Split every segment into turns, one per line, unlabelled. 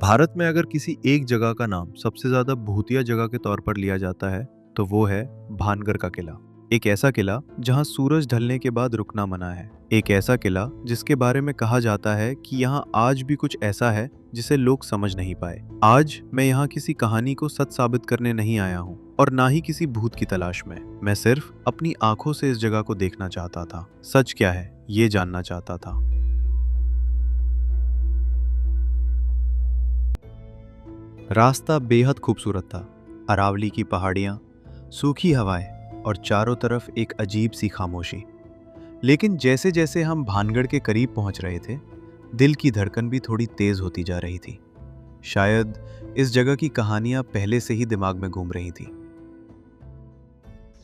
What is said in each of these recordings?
भारत में अगर किसी एक जगह का नाम सबसे ज्यादा भूतिया जगह के तौर पर लिया जाता है तो वो है भानगढ़ का किला। एक ऐसा किला जहां सूरज ढलने के बाद रुकना मना है। एक ऐसा किला जिसके बारे में कहा जाता है कि यहाँ आज भी कुछ ऐसा है जिसे लोग समझ नहीं पाए। आज मैं यहाँ किसी कहानी को सच साबित करने नहीं आया हूँ और ना ही किसी भूत की तलाश में। मैं सिर्फ अपनी आंखों से इस जगह को देखना चाहता था। सच क्या है ये जानना चाहता था। रास्ता बेहद खूबसूरत था। अरावली की पहाड़ियाँ, सूखी हवाएं और चारों तरफ एक अजीब सी खामोशी। लेकिन जैसे जैसे हम भानगढ़ के करीब पहुंच रहे थे, दिल की धड़कन भी थोड़ी तेज होती जा रही थी। शायद इस जगह की कहानियां पहले से ही दिमाग में घूम रही थी।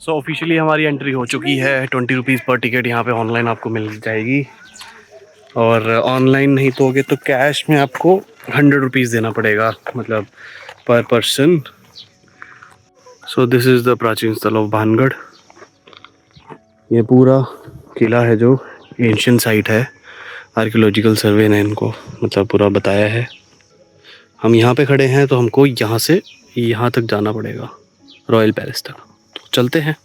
ऑफिशियली हमारी एंट्री हो चुकी है। 20 रुपीज़ पर टिकट यहाँ पे ऑनलाइन आपको मिल जाएगी, और ऑनलाइन नहीं दोगे तो कैश में आपको 100 रुपीज़ देना पड़ेगा, मतलब पर person. So this is the प्राचीन स्थल ऑफ भानगढ़। ये पूरा किला है जो एंशियंट साइट है। आर्कियोलॉजिकल सर्वे ने इनको मतलब पूरा बताया है। हम यहाँ पे खड़े हैं तो हमको यहाँ से यहाँ तक जाना पड़ेगा, रॉयल पैलेस तक। तो चलते हैं।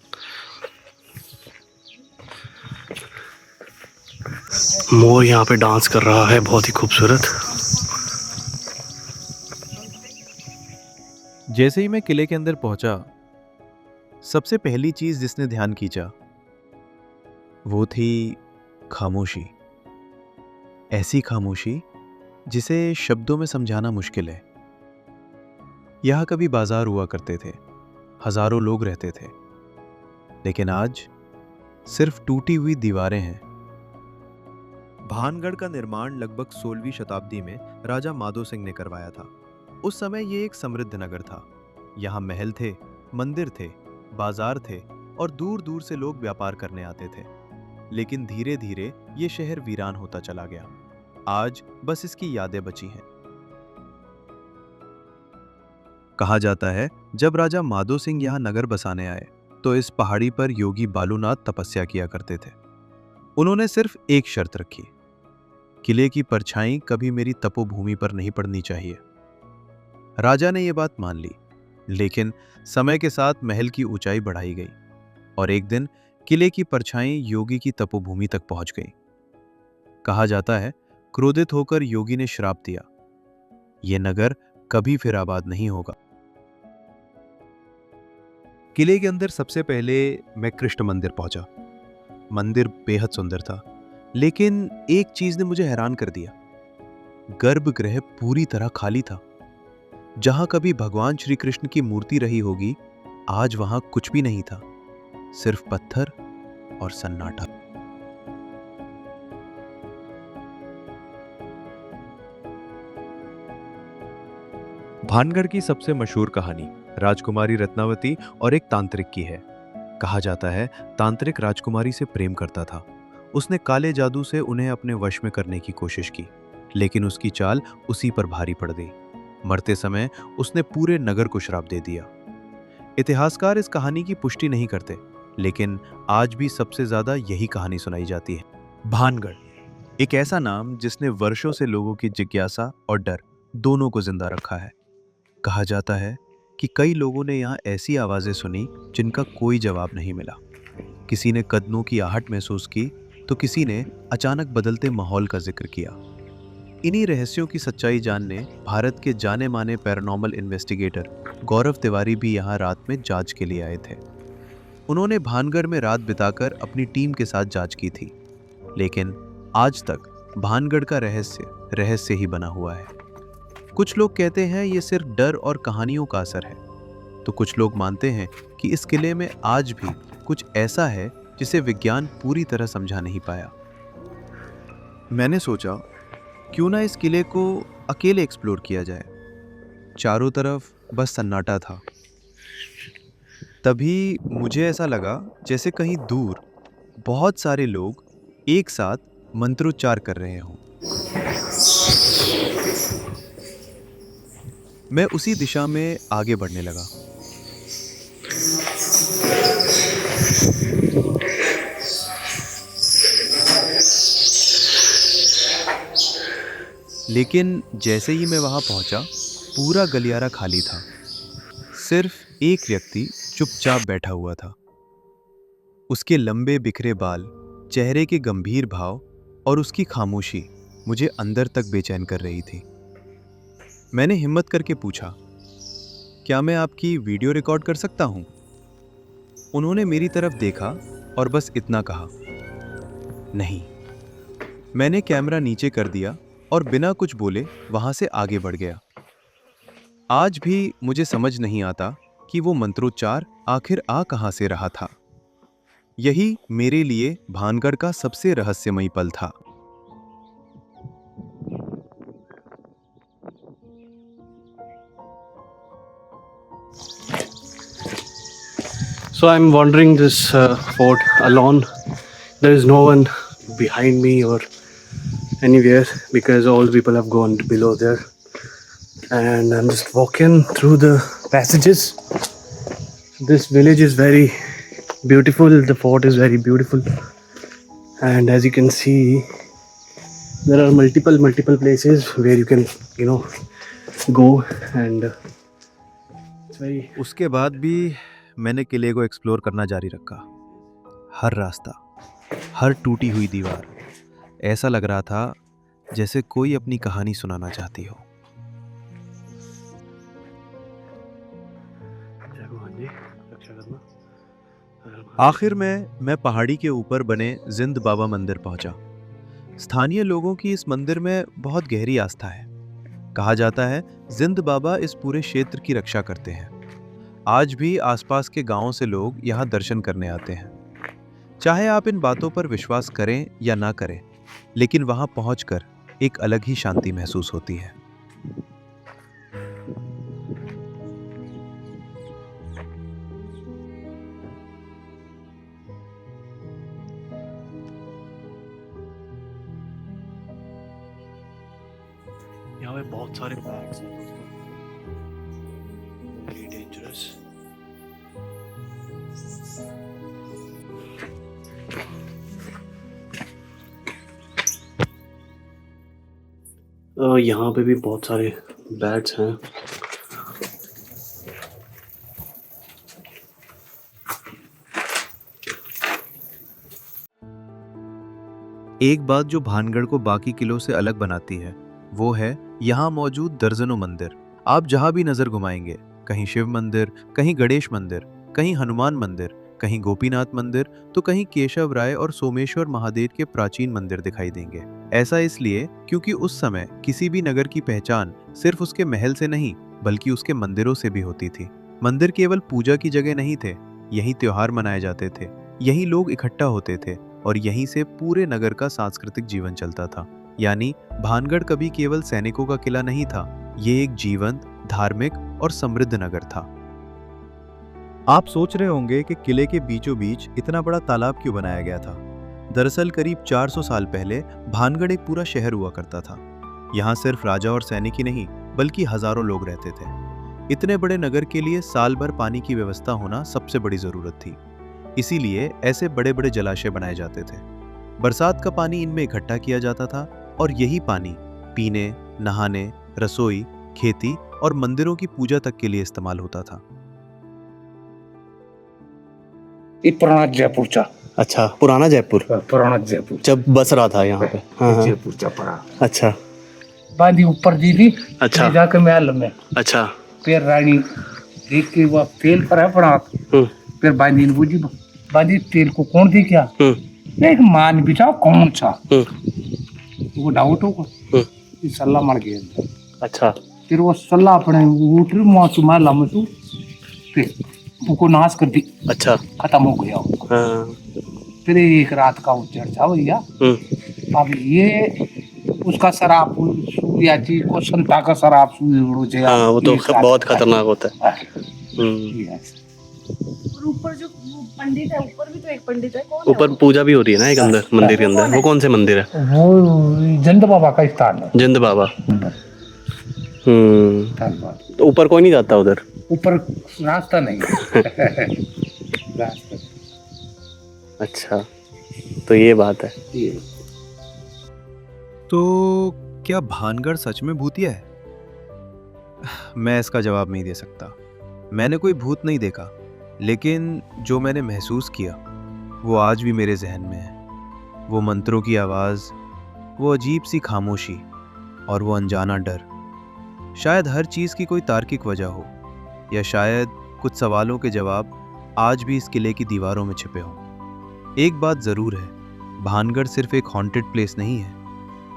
मोर यहाँ पे डांस कर रहा है, बहुत ही खूबसूरत।
जैसे ही मैं किले के अंदर पहुंचा, सबसे पहली चीज जिसने ध्यान खींचा वो थी खामोशी। ऐसी खामोशी जिसे शब्दों में समझाना मुश्किल है। यहाँ कभी बाजार हुआ करते थे, हजारों लोग रहते थे, लेकिन आज सिर्फ टूटी हुई दीवारें हैं। भानगढ़ का निर्माण लगभग 16वीं शताब्दी में राजा माधो सिंह ने करवाया था। उस समय ये एक समृद्ध नगर था। यहाँ महल थे, मंदिर थे, बाजार थे और दूर दूर से लोग व्यापार करने आते थे। लेकिन धीरे धीरे ये शहर वीरान होता चला गया। आज बस इसकी यादें बची हैं। कहा जाता है जब राजा माधो सिंह यहाँ नगर बसाने आए तो इस पहाड़ी पर योगी बालूनाथ तपस्या किया करते थे। उन्होंने सिर्फ एक शर्त रखी, किले की परछाई कभी मेरी तपोभूमि पर नहीं पड़नी चाहिए। राजा ने यह बात मान ली, लेकिन समय के साथ महल की ऊंचाई बढ़ाई गई और एक दिन किले की परछाई योगी की तपोभूमि तक पहुंच गई। कहा जाता है क्रोधित होकर योगी ने श्राप दिया, यह नगर कभी फिर आबाद नहीं होगा। किले के अंदर सबसे पहले मैं कृष्ण मंदिर पहुंचा। मंदिर बेहद सुंदर था, लेकिन एक चीज ने मुझे हैरान कर दिया। गर्भगृह पूरी तरह खाली था। जहां कभी भगवान श्री कृष्ण की मूर्ति रही होगी, आज वहां कुछ भी नहीं था, सिर्फ पत्थर और सन्नाटा। भानगढ़ की सबसे मशहूर कहानी राजकुमारी रत्नावती और एक तांत्रिक की है। कहा जाता है तांत्रिक राजकुमारी से प्रेम करता था। उसने काले जादू से उन्हें अपने वश में करने की कोशिश की, लेकिन उसकी चाल उसी पर भारी पड़ गई। मरते समय उसने पूरे नगर को श्राप दे दिया। इतिहासकार इस कहानी की पुष्टि नहीं करते, लेकिन आज भी सबसे ज्यादा यही कहानी सुनाई जाती है। भानगढ़ एक ऐसा नाम जिसने वर्षों से लोगों की जिज्ञासा और डर दोनों को जिंदा रखा है। कहा जाता है कि कई लोगों ने यहाँ ऐसी आवाजें सुनी जिनका कोई जवाब नहीं मिला। किसी ने कदमों की आहट महसूस की तो किसी ने अचानक बदलते माहौल का जिक्र किया। इन्हीं रहस्यों की सच्चाई जानने भारत के जाने माने पैरानॉर्मल इन्वेस्टिगेटर गौरव तिवारी भी यहाँ रात में जांच के लिए आए थे। उन्होंने भानगढ़ में रात बिताकर अपनी टीम के साथ जांच की थी, लेकिन आज तक भानगढ़ का रहस्य ही बना हुआ है। कुछ लोग कहते हैं ये सिर्फ डर और कहानियों का असर है, तो कुछ लोग मानते हैं कि इस किले में आज भी कुछ ऐसा है जिसे विज्ञान पूरी तरह समझा नहीं पाया। मैंने सोचा क्यों ना इस किले को अकेले एक्सप्लोर किया जाए। चारों तरफ बस सन्नाटा था। तभी मुझे ऐसा लगा जैसे कहीं दूर बहुत सारे लोग एक साथ मंत्रोच्चार कर रहे हों। मैं उसी दिशा में आगे बढ़ने लगा। लेकिन जैसे ही मैं वहां पहुंचा, पूरा गलियारा खाली था। सिर्फ एक व्यक्ति चुपचाप बैठा हुआ था। उसके लंबे बिखरे बाल, चेहरे के गंभीर भाव और उसकी खामोशी मुझे अंदर तक बेचैन कर रही थी। मैंने हिम्मत करके पूछा, क्या मैं आपकी वीडियो रिकॉर्ड कर सकता हूं? उन्होंने मेरी तरफ देखा और बस इतना कहा, नहीं। मैंने कैमरा नीचे कर दिया और बिना कुछ बोले वहां से आगे बढ़ गया। आज भी मुझे समझ नहीं आता कि वो मंत्रोच्चार आखिर आ कहां से रहा था। यही मेरे लिए भानगढ़ का सबसे रहस्यमयी पल था।
So I'm wandering this fort alone. There is no one behind me or anywhere because all the people have gone below there. And I'm just walking through the passages. This village is very beautiful. The fort is very beautiful. And as you can see, there are multiple places where you can, go and it's very.
उसके बाद भी मैंने किले को explore करना जारी रखा। हर रास्ता, हर टूटी हुई दीवार, ऐसा लग रहा था जैसे कोई अपनी कहानी सुनाना चाहती हो। आखिर में मैं पहाड़ी के ऊपर बने जिंद बाबा मंदिर पहुंचा। स्थानीय लोगों की इस मंदिर में बहुत गहरी आस्था है। कहा जाता है जिंद बाबा इस पूरे क्षेत्र की रक्षा करते हैं। आज भी आसपास के गांवों से लोग यहाँ दर्शन करने आते हैं। चाहे आप इन बातों पर विश्वास करें या ना करें, लेकिन वहां पहुंचकर एक अलग ही शांति महसूस होती है।
यहाँ पे बहुत सारे बैग्स हैं दोस्तों, वेरी डेंजरस। यहाँ पे भी बहुत सारे बैग्स हैं।
एक बात जो भानगढ़ को बाकी किलों से अलग बनाती है, वो है यहाँ मौजूद दर्जनों मंदिर। आप जहाँ भी नजर घुमाएंगे, कहीं शिव मंदिर, कहीं गणेश मंदिर, कहीं हनुमान मंदिर, कहीं गोपीनाथ मंदिर, तो कहीं केशव राय और सोमेश्वर महादेव के प्राचीन मंदिर दिखाई देंगे। ऐसा इसलिए क्योंकि उस समय किसी भी नगर की पहचान सिर्फ उसके महल से नहीं, बल्कि उसके मंदिरों से भी होती थी। मंदिर केवल पूजा की जगह नहीं थे, यहीं त्योहार मनाए जाते थे, यहीं लोग इकट्ठा होते थे और यहीं से पूरे नगर का सांस्कृतिक जीवन चलता था। यानी भानगढ़ कभी केवल सैनिकों का किला नहीं था, ये एक जीवंत, धार्मिक और समृद्ध नगर था। आप सोच रहे होंगे कि किले के बीचों बीच इतना बड़ा तालाब क्यों बनाया गया था। दरअसल करीब 400 साल पहले भानगढ़ एक पूरा शहर हुआ करता था। यहाँ सिर्फ राजा और सैनिक ही नहीं, बल्कि हजारों लोग रहते थे। इतने बड़े नगर के लिए साल भर पानी की व्यवस्था होना सबसे बड़ी जरूरत थी। इसीलिए ऐसे बड़े बड़े जलाशय बनाए जाते थे। बरसात का पानी इनमें इकट्ठा किया जाता था और यही पानी पीने, नहाने, रसोई, खेती और मंदिरों की पूजा तक के लिए इस्तेमाल होता था।
ये पुराना जयपुर चा।
अच्छा, पुराना जयपुर,
पुराना जयपुर
जब बस रहा था यहाँ पे। हाँ।
जयपुर चा पड़ा।
अच्छा
बांधी ऊपर दी थी।
अच्छा।
ले जाके महल में।
अच्छा।
फिर रानी देख के वो तेल पर है पड़ा। फिर बांधी ने पूछी, बांधी तेल को कौन दी क्या? एक मान बिछा कौन सा? वो डाउट होगा। ये सल्ला मर गया।
अच्छा।
फिर वो सल्ला अपने उठ मासू महला में फिर उनको नाश कर दी।
अच्छा।
खत्म हो गया।
हाँ।
फिर एक रात का वो चर्चा भैया। अब ये उसका शराब सूर्या जी को संता का शराब सूर्य।
हाँ, वो तो बहुत खतरनाक होता है।
और ऊपर जो पंडित है, ऊपर भी तो एक पंडित है। कौन है?
ऊपर पूजा भी हो रही है ना एक अंदर, मंदिर के अंदर। वो कौन से मंदिर है?
वो जिंद बाबा का स्थान है।
जिंद बाबा। तो ऊपर कोई नहीं जाता उधर?
ऊपर रास्ता नहीं है। रास्ता।
अच्छा, तो ये बात है।
तो क्या भानगढ़ सच में भूतिया है? मैं इसका जवाब नहीं दे सकता। मैंने कोई भूत नहीं देखा, लेकिन जो मैंने महसूस किया वो आज भी मेरे जहन में है। वो मंत्रों की आवाज़, वो अजीब सी खामोशी और वो अनजाना डर। शायद हर चीज़ की कोई तार्किक वजह हो, या शायद कुछ सवालों के जवाब आज भी इस किले की दीवारों में छिपे हों। एक बात ज़रूर है, भानगढ़ सिर्फ एक हॉन्टेड प्लेस नहीं है।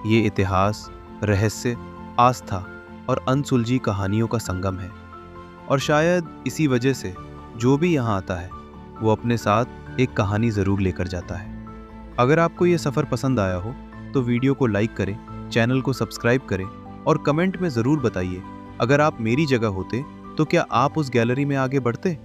ये इतिहास, रहस्य, आस्था और अनसुलझी कहानियों का संगम है। और शायद इसी वजह से जो भी यहाँ आता है वो अपने साथ एक कहानी ज़रूर लेकर जाता है। अगर आपको ये सफ़र पसंद आया हो तो वीडियो को लाइक करें, चैनल को सब्सक्राइब करें और कमेंट में ज़रूर बताइए, अगर आप मेरी जगह होते तो क्या आप उस गैलरी में आगे बढ़ते?